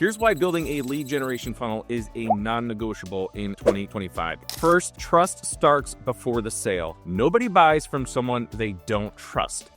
Here's why building a lead generation funnel is a non-negotiable in 2025. First, trust starts before the sale. Nobody buys from someone they don't trust.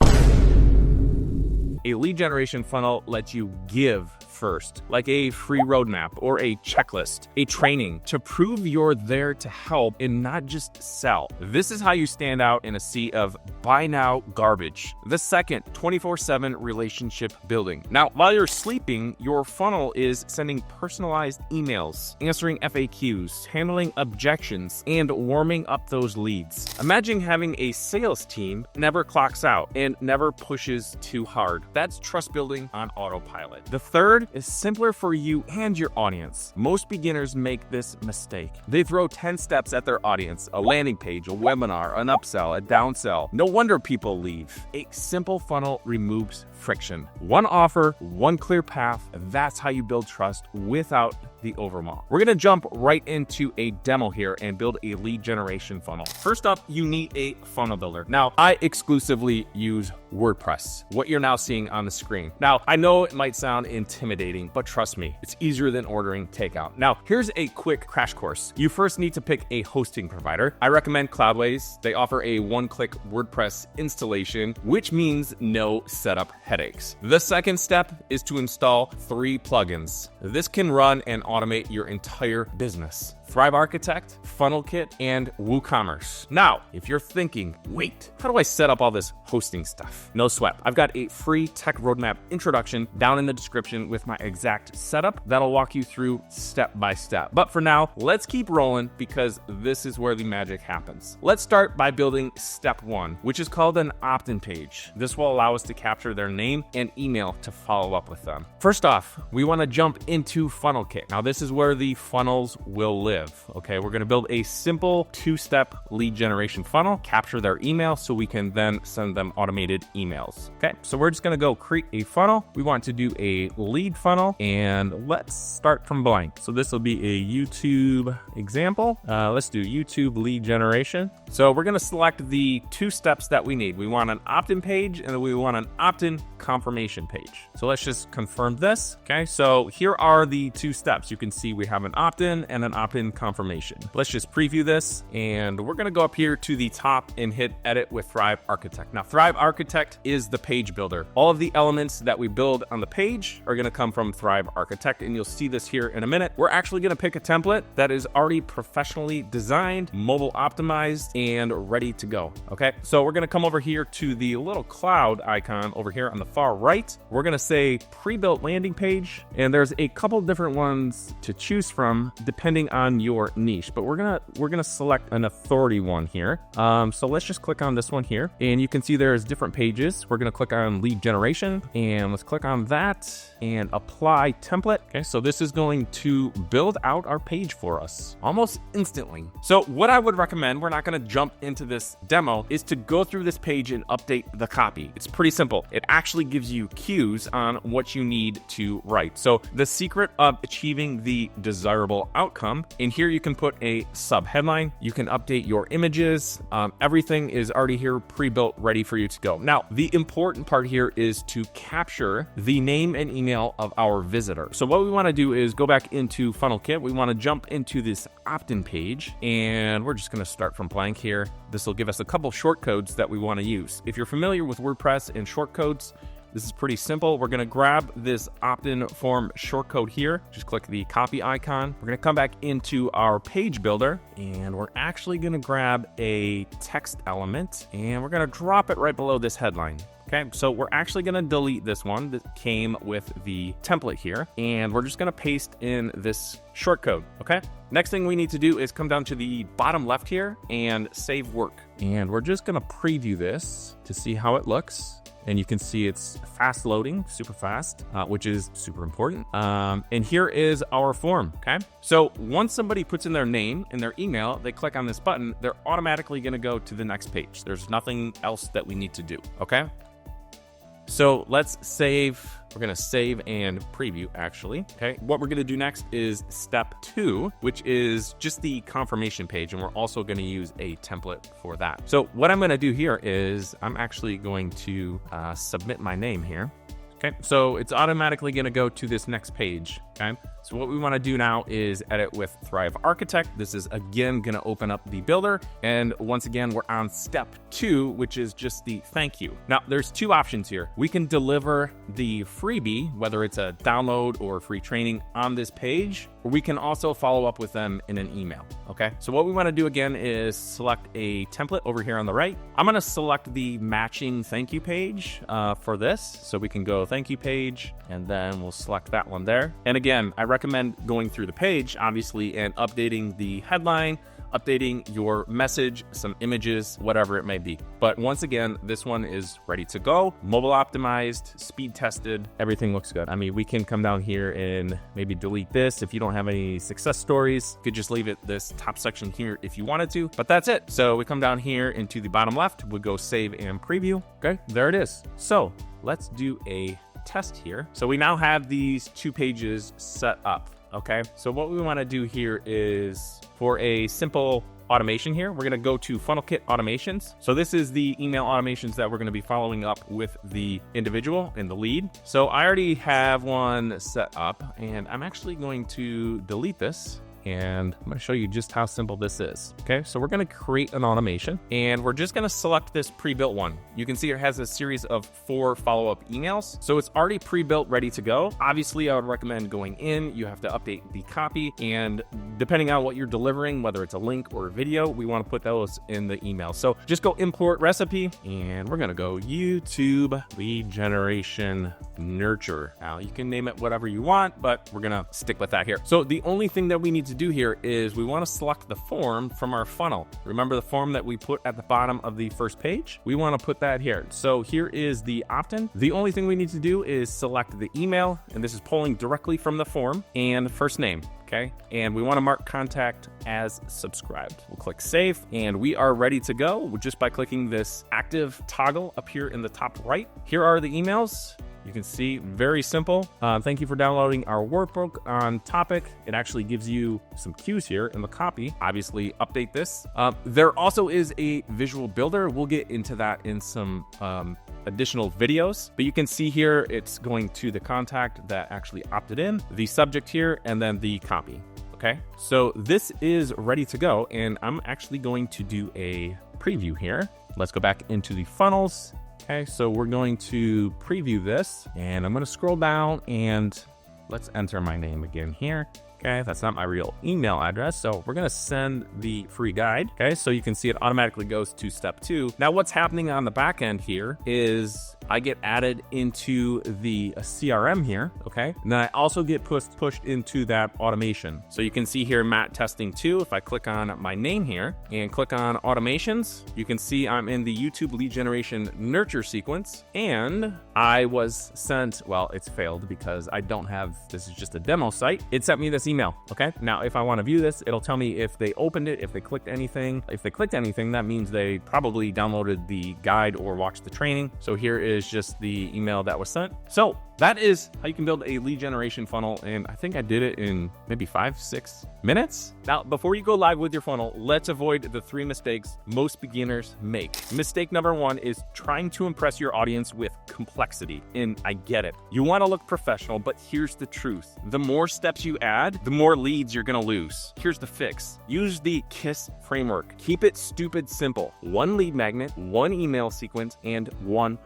A lead generation funnel lets you give first, like a free roadmap or a checklist, a training to prove you're there to help and not just sell. This is how you stand out in a sea of buy now garbage. The second, 24/7 relationship building. Now, while you're sleeping, your funnel is sending personalized emails, answering FAQs, handling objections, and warming up those leads. Imagine having a sales team never clocks out and never pushes too hard. That's trust building on autopilot. The third is simpler for you and your audience. Most beginners make this mistake. They throw 10 steps at their audience, a landing page, a webinar, an upsell, a downsell. No wonder people leave. A simple funnel removes friction. One offer, one clear path. That's how you build trust without the overwhelm. We're gonna jump right into a demo here and build a lead generation funnel. First up, you need a funnel builder. Now, I exclusively use WordPress, what you're now seeing on the screen. Now, I know it might sound intimidating, but trust me, it's easier than ordering takeout. Now, here's a quick crash course. You first need to pick a hosting provider. I recommend Cloudways. They offer a one-click WordPress installation, which means no setup headaches. The second step is to install 3 plugins. This can run and automate your entire business: Thrive Architect, Funnel Kit, and WooCommerce. Now, if you're thinking, wait, how do I set up all this hosting stuff? No sweat. I've got a free tech roadmap introduction down in the description with my exact setup that'll walk you through step by step. But for now, let's keep rolling because this is where the magic happens. Let's start by building step 1, which is called an opt-in page. This will allow us to capture their name and email to follow up with them. First off, we want to jump into Funnel Kit. Now, this is where the funnels will live. Okay, we're going to build a simple 2-step lead generation funnel, capture their email so we can then send them automated emails. Okay, so we're just going to go create a funnel. We want to do a lead funnel, and let's start from blank. So this will be a YouTube example. Let's do YouTube lead generation. So we're going to select the 2 steps that we need. We want an opt-in page and we want an opt-in confirmation page. So let's just confirm this. Okay, so here are the 2 steps. You can see we have an opt-in and an opt-in confirmation. Let's just preview this, and we're going to go up here to the top and hit edit with Thrive Architect. Now, Thrive Architect is the page builder. All of the elements that we build on the page are going to come from Thrive Architect, and you'll see this here in a minute. We're actually going to pick a template that is already professionally designed, mobile optimized, and ready to go. Okay, so we're going to come over here to the little cloud icon over here on the far right. We're going to say pre-built landing page, and there's a couple different ones to choose from depending on your niche, but we're gonna select an authority one here. So let's just click on this one here, and you can see there's different pages. We're gonna click on lead generation, and let's click on that and apply template. Okay, so this is going to build out our page for us almost instantly. So what I would recommend, we're not gonna jump into this demo, is to go through this page and update the copy. It's pretty simple. It actually gives you cues on what you need to write. So the secret of achieving the desirable outcome, in here you can put a sub headline, you can update your images, everything is already here pre-built, ready for you to go. Now, the important part here is to capture the name and email of our visitor. So what we want to do is go back into Funnel Kit. We want to jump into this opt-in page, and we're just going to start from blank here. This will give us a couple shortcodes that we want to use. If you're familiar with WordPress and shortcodes, this is pretty simple. We're gonna grab this opt-in form shortcode here. Just click the copy icon. We're gonna come back into our page builder, and we're actually gonna grab a text element, and we're gonna drop it right below this headline. Okay, so we're actually gonna delete this one that came with the template here, and we're just gonna paste in this shortcode, okay? Next thing we need to do is come down to the bottom left here and save work. And we're just gonna preview this to see how it looks. And you can see it's fast loading, super fast, which is super important. And here is our form, okay? So once somebody puts in their name and their email, they click on this button, they're automatically gonna go to the next page. There's nothing else that we need to do, okay? So let's save. We're gonna save and preview actually. Okay, what we're gonna do next is step 2, which is just the confirmation page, and we're also gonna use a template for that. So what I'm gonna do here is I'm actually going to submit my name here. Okay, so it's automatically gonna go to this next page. Okay. So what we want to do now is edit with Thrive Architect. This is again going to open up the builder. And once again, we're on step 2, which is just the thank you. Now there's 2 options here. We can deliver the freebie, whether it's a download or free training on this page, or we can also follow up with them in an email. Okay. So what we want to do again is select a template over here on the right. I'm going to select the matching thank you page for this. So we can go thank you page, and then we'll select that one there. And again, I recommend going through the page, obviously, and updating the headline, updating your message, some images, whatever it may be. But once again, this one is ready to go, mobile optimized, speed tested, everything looks good. I mean, we can come down here and maybe delete this. If you don't have any success stories, you could just leave it this top section here if you wanted to, but that's it. So we come down here into the bottom left, we go save and preview. Okay, there it is. So let's do a test here. So we now have these 2 pages set up. Okay, so what we want to do here is for a simple automation here, we're going to go to Funnel Kit Automations. So this is the email automations that we're going to be following up with the individual in the lead. So I already have one set up, and I'm actually going to delete this. And I'm going to show you just how simple this is. Okay, so we're going to create an automation, and we're just going to select this pre-built one. You can see it has a series of 4 follow-up emails. So it's already pre-built, ready to go. Obviously, I would recommend going in. You have to update the copy, and depending on what you're delivering, whether it's a link or a video, we want to put those in the email. So just go import recipe, and we're going to go YouTube lead generation nurture. Now you can name it whatever you want, but we're going to stick with that here. So the only thing that we need to do here is we want to select the form from our funnel. Remember the form that we put at the bottom of the first page? We want to put that here. So here is the opt-in. The only thing we need to do is select the email, and this is pulling directly from the form, and first name. Okay, and we want to mark contact as subscribed. We'll click save, and we are ready to go just by clicking this active toggle up here in the top right. Here are the emails. You can see, very simple. Thank you for downloading our workbook on topic. It actually gives you some cues here in the copy. Obviously, update this. There also is a visual builder. We'll get into that in some additional videos, but you can see here it's going to the contact that actually opted in, the subject here, and then the copy. Okay, so this is ready to go, and I'm actually going to do a preview here. Let's go back into the funnels. Okay, so we're going to preview this, and I'm going to scroll down, and let's enter my name again here. Okay, that's not my real email address, so we're going to send the free guide. Okay, so you can see it automatically goes to step 2. Now what's happening on the back end here is I get added into the CRM here, okay? And then I also get pushed into that automation. So you can see here, Matt testing 2. If I click on my name here and click on automations, you can see I'm in the YouTube lead generation nurture sequence, and I was sent, well, it's failed because I don't have, this is just a demo site. It sent me this email, okay? Now, if I want to view this, it'll tell me if they opened it, if they clicked anything. If they clicked anything, that means they probably downloaded the guide or watched the training. So here is just the email that was sent. So that is how you can build a lead generation funnel, and I think I did it in maybe 5-6 minutes. Now, before you go live with your funnel, let's avoid the 3 mistakes most beginners make. Mistake number 1 is trying to impress your audience with complexity, and I get it. You want to look professional, but here's the truth. The more steps you add, the more leads you're going to lose. Here's the fix. Use the KISS framework. Keep it stupid simple. 1 lead magnet, 1 email sequence, and 1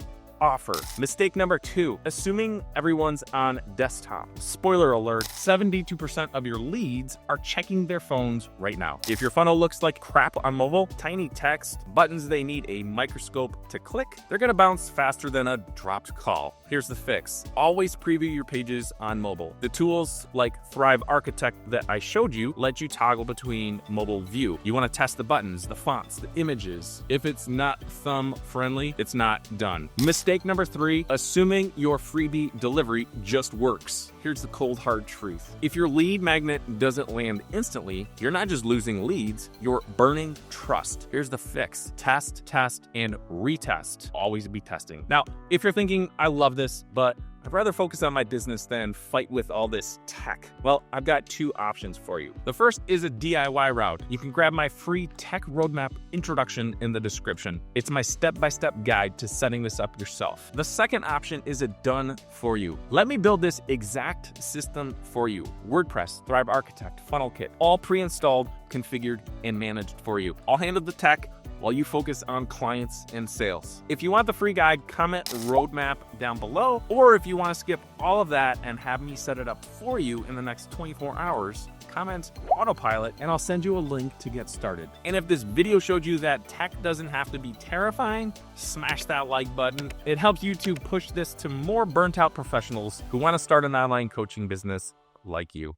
offer. Mistake number 2, assuming everyone's on desktop. Spoiler alert, 72% of your leads are checking their phones right now. If your funnel looks like crap on mobile, tiny text, buttons they need a microscope to click, they're gonna bounce faster than a dropped call. Here's the fix. Always preview your pages on mobile. The tools like Thrive Architect that I showed you let you toggle between mobile view. You wanna test the buttons, the fonts, the images. If it's not thumb friendly, it's not done. Mistake number 3, assuming your freebie delivery just works. Here's the cold hard truth. If your lead magnet doesn't land instantly, you're not just losing leads, you're burning trust. Here's the fix. Test, and retest. Always be testing. Now, if you're thinking, I love this, but I'd rather focus on my business than fight with all this tech. Well, I've got two options for you. The first is a DIY route. You can grab my free tech roadmap introduction in the description. It's my step-by-step guide to setting this up yourself. The second option is a done for you. Let me build this exact system for you. WordPress, Thrive Architect, Funnel Kit, all pre-installed, configured, and managed for you. I'll handle the tech while you focus on clients and sales. If you want the free guide, comment roadmap down below, or if you want to skip all of that and have me set it up for you in the next 24 hours, comment autopilot and I'll send you a link to get started. And if this video showed you that tech doesn't have to be terrifying, smash that like button. It helps YouTube push this to more burnt out professionals who want to start an online coaching business like you.